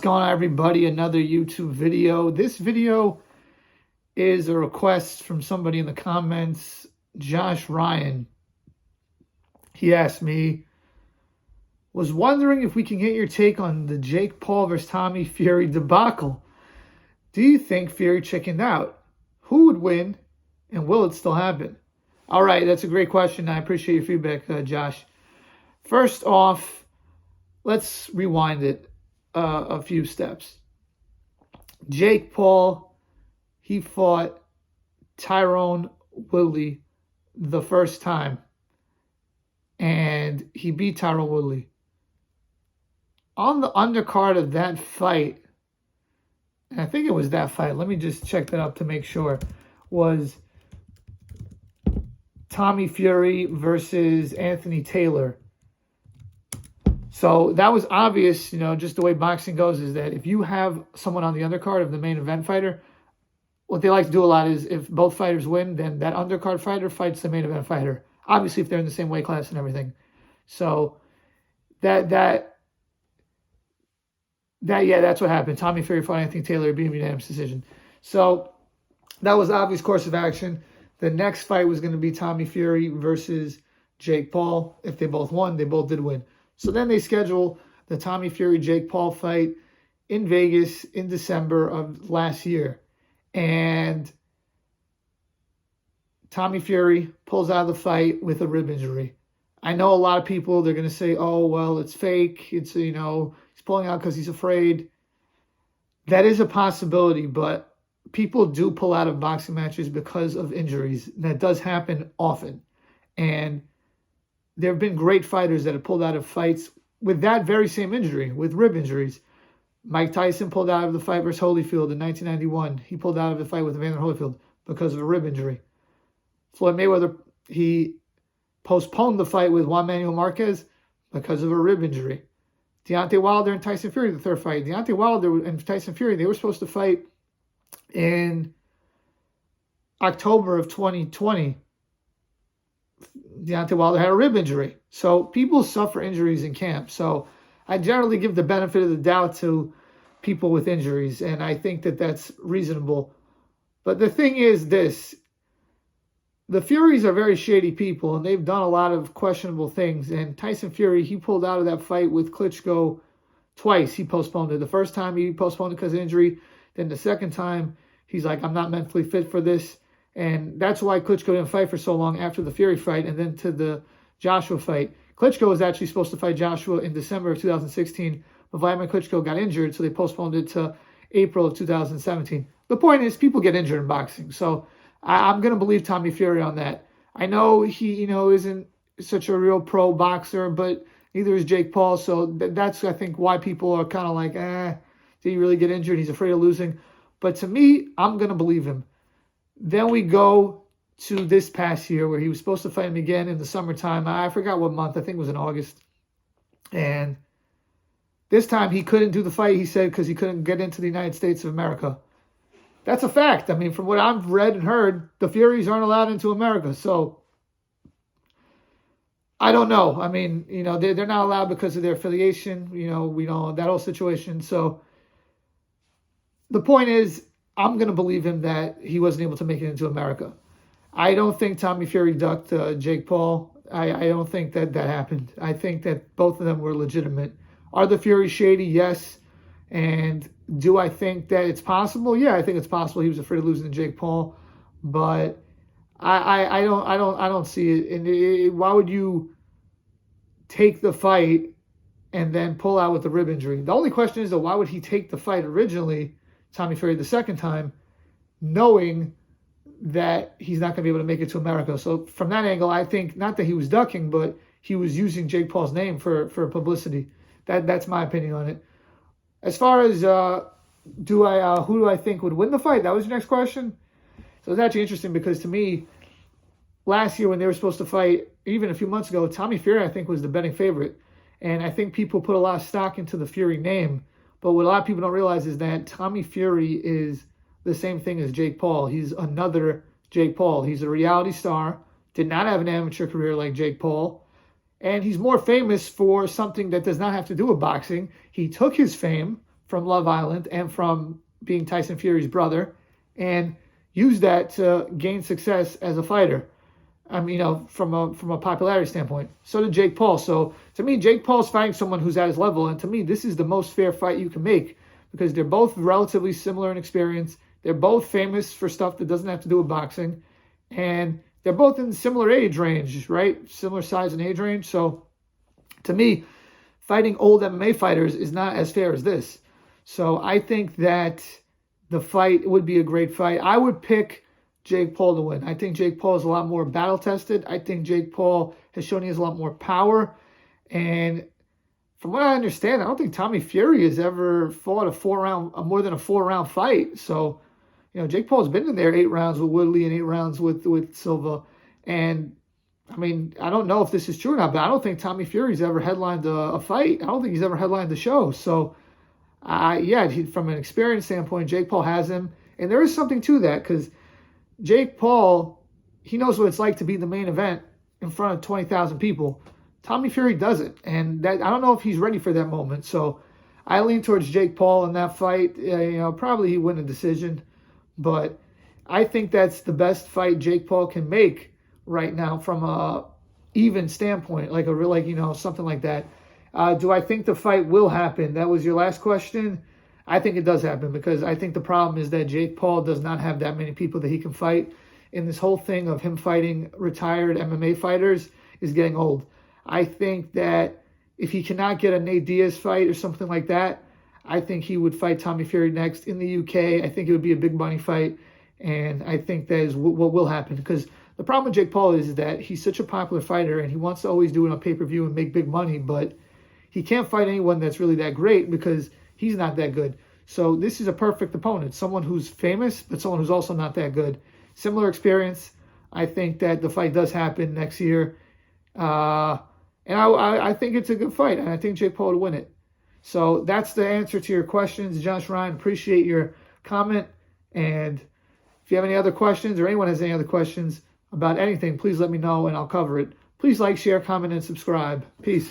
What's going on, everybody? Another YouTube video. This video is a request from somebody in the comments, Josh Ryan. He asked me, was wondering if we can get your take on the Jake Paul versus Tommy Fury debacle. Do you think Fury chickened out? Who would win, and will it still happen? All right, that's a great question. I appreciate your feedback, Josh. First off, let's rewind it a few steps. Jake Paul, he fought Tyrone Woodley the first time, and he beat Tyrone Woodley. On the undercard of that fight, and I think it was that fight, let me just check that up to make sure, was Tommy Fury versus Anthony Taylor. So that was obvious, just the way boxing goes, is that if you have someone on the undercard of the main event fighter, what they like to do a lot is if both fighters win, then that undercard fighter fights the main event fighter. Obviously, if they're in the same weight class and everything. So that's what happened. Tommy Fury fought Anthony Taylor, beat him unanimous decision. So that was obvious course of action. The next fight was going to be Tommy Fury versus Jake Paul. If they both won, they both did win. So then they schedule the Tommy Fury-Jake Paul fight in Vegas in December of last year. And Tommy Fury pulls out of the fight with a rib injury. I know a lot of people, they're going to say, oh, well, it's fake. It's, he's pulling out because he's afraid. That is a possibility, but people do pull out of boxing matches because of injuries. That does happen often. And there have been great fighters that have pulled out of fights with that very same injury, with rib injuries. Mike Tyson pulled out of the fight versus Holyfield in 1991. He pulled out of the fight with Evander Holyfield because of a rib injury. Floyd Mayweather, he postponed the fight with Juan Manuel Marquez because of a rib injury. Deontay Wilder and Tyson Fury, the third fight. Deontay Wilder and Tyson Fury, they were supposed to fight in October of 2020. Deontay Wilder had a rib injury. So people suffer injuries in camp. So I generally give the benefit of the doubt to people with injuries, and I think that that's reasonable. But the thing is this. The Furies are very shady people, and they've done a lot of questionable things. And Tyson Fury, he pulled out of that fight with Klitschko twice. He postponed it. The first time he postponed it because of injury. Then the second time, he's like, I'm not mentally fit for this. And that's why Klitschko didn't fight for so long after the Fury fight and then to the Joshua fight. Klitschko was actually supposed to fight Joshua in December of 2016, but Vladimir Klitschko got injured, so they postponed it to April of 2017. The point is, people get injured in boxing, so I'm going to believe Tommy Fury on that. I know he, isn't such a real pro boxer, but neither is Jake Paul, so that's, I think, why people are kind of like, did he really get injured? He's afraid of losing. But to me, I'm going to believe him. Then we go to this past year where he was supposed to fight him again in the summertime. I forgot what month. I think it was in August. And this time he couldn't do the fight, he said, because he couldn't get into the United States of America. That's a fact. I mean, from what I've read and heard, the Furies aren't allowed into America. So I don't know. I mean, they're not allowed because of their affiliation. We know that whole situation. So the point is, I'm going to believe him that he wasn't able to make it into America. I don't think Tommy Fury ducked Jake Paul. I don't think that happened. I think that both of them were legitimate. Are the Furies shady? Yes. And do I think that it's possible? Yeah, I think it's possible. He was afraid of losing to Jake Paul, but I don't see it. And why would you take the fight and then pull out with the rib injury? The only question is, though, why would he take the fight originally, Tommy Fury, the second time, knowing that he's not going to be able to make it to America? So from that angle, I think not that he was ducking, but he was using Jake Paul's name for publicity. That's my opinion on it. As far as who do I think would win the fight? That was your next question. So it's actually interesting because to me, last year when they were supposed to fight, even a few months ago, Tommy Fury I think was the betting favorite, and I think people put a lot of stock into the Fury name. But what a lot of people don't realize is that Tommy Fury is the same thing as Jake Paul. He's another Jake Paul. He's a reality star, did not have an amateur career like Jake Paul, and he's more famous for something that does not have to do with boxing. He took his fame from Love Island and from being Tyson Fury's brother, and used that to gain success as a fighter. From a popularity standpoint. So did Jake Paul. So to me, Jake Paul's fighting someone who's at his level, and to me, this is the most fair fight you can make because they're both relatively similar in experience. They're both famous for stuff that doesn't have to do with boxing, and they're both in similar age range, right? Similar size and age range. So to me, fighting old MMA fighters is not as fair as this. So I think that the fight would be a great fight. I would pick Jake Paul to win. I think Jake Paul is a lot more battle tested. I think Jake Paul has shown he has a lot more power. And from what I understand, I don't think Tommy Fury has ever fought more than a 4-round fight. So, Jake Paul's been in there 8 rounds with Woodley and 8 rounds with Silva. And I don't know if this is true or not, but I don't think Tommy Fury's ever headlined a fight. I don't think he's ever headlined the show. So, from an experience standpoint, Jake Paul has him. And there is something to that because Jake Paul, he knows what it's like to be the main event in front of 20,000 people. Tommy Fury doesn't, and I don't know if he's ready for that moment. So I lean towards Jake Paul in that fight. Probably he win a decision, but I think that's the best fight Jake Paul can make right now from a even standpoint, something like that. Do I think the fight will happen? That was your last question. I think it does happen because I think the problem is that Jake Paul does not have that many people that he can fight. And this whole thing of him fighting retired MMA fighters is getting old. I think that if he cannot get a Nate Diaz fight or something like that, I think he would fight Tommy Fury next in the UK. I think it would be a big money fight. And I think that is what will happen because the problem with Jake Paul is that he's such a popular fighter and he wants to always do it on pay-per-view and make big money, but he can't fight anyone that's really that great because he's not that good. So this is a perfect opponent, someone who's famous, but someone who's also not that good. Similar experience. I think that the fight does happen next year. And I think it's a good fight, and I think Jake Paul will win it. So that's the answer to your questions, Josh Ryan. Appreciate your comment. And if you have any other questions or anyone has any other questions about anything, please let me know, and I'll cover it. Please like, share, comment, and subscribe. Peace.